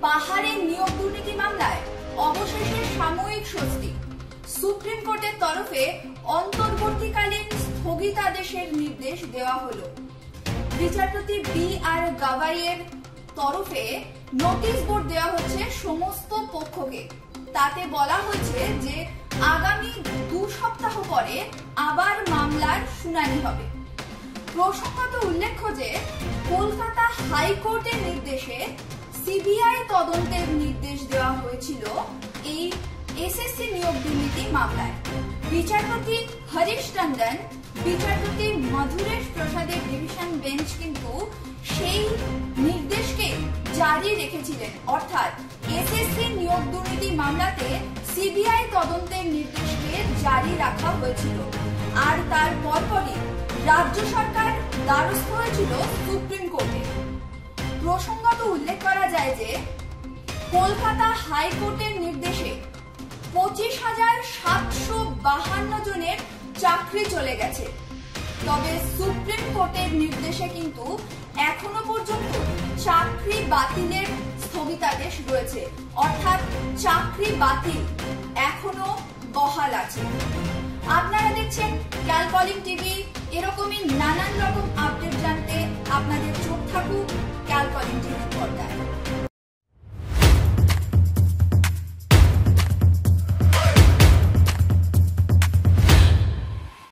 পাহাড়ের নিয়োগ দুর্নীতি মামলায় অবশেষে সাময়িক স্বস্তি। সুপ্রিম কোর্টের তরফে অন্তর্বর্তীকালীন স্থগিতাদেশের নির্দেশ দেওয়া হলো। বিচারপতি বি.আর. গাভাইয়ের তরফে নোটিশ বোর্ড দেওয়া হচ্ছে সমস্ত পক্ষকে। তাতে বলা হয়েছে যে আগামী 2 সপ্তাহ পরে আবার মামলার শুনানি হবে। প্রসঙ্গত উল্লেখ্য যে কলকাতা হাইকোর্টের নির্দেশে সিবিআই তদন্তের নির্দেশ দেওয়া হয়েছিল এই এসএসসি নিয়োগ দুর্নীতি মামলায়। বিচারপতি হরিশ টন্ডন, বিচারপতি মধুরেশ প্রসাদের ডিভিশন বেঞ্চ কিন্তু সেই নির্দেশকে জারি রেখেছিলেন, অর্থাৎ এসএসসি নিয়োগ দুর্নীতি মামলাতে সিবিআই তদন্তের নির্দেশকে জারি রাখা হয়েছিল। আর তার পরপরই রাজ্য সরকার দ্বারস্থ হয়েছিল সুপ্রিম কোর্টে। প্রসঙ্গত উল্লেখ করা যায় যে কলকাতা হাইকোর্টের নির্দেশে 25,752 জনের চাকরি চলে গেছে। তবে সুপ্রিম কোর্টের নির্দেশে কিন্তু এখনো পর্যন্ত চাকরি বাতিলের স্থগিতাদেশ রয়েছে, অর্থাৎ চাকরি বাতিল এখনো বহাল আছে। আপনারা দেখছেন ক্যালকলিং টিভি। এরকমই নানান রকম আপডেট জানতে আপনাদের চোখ থাকুক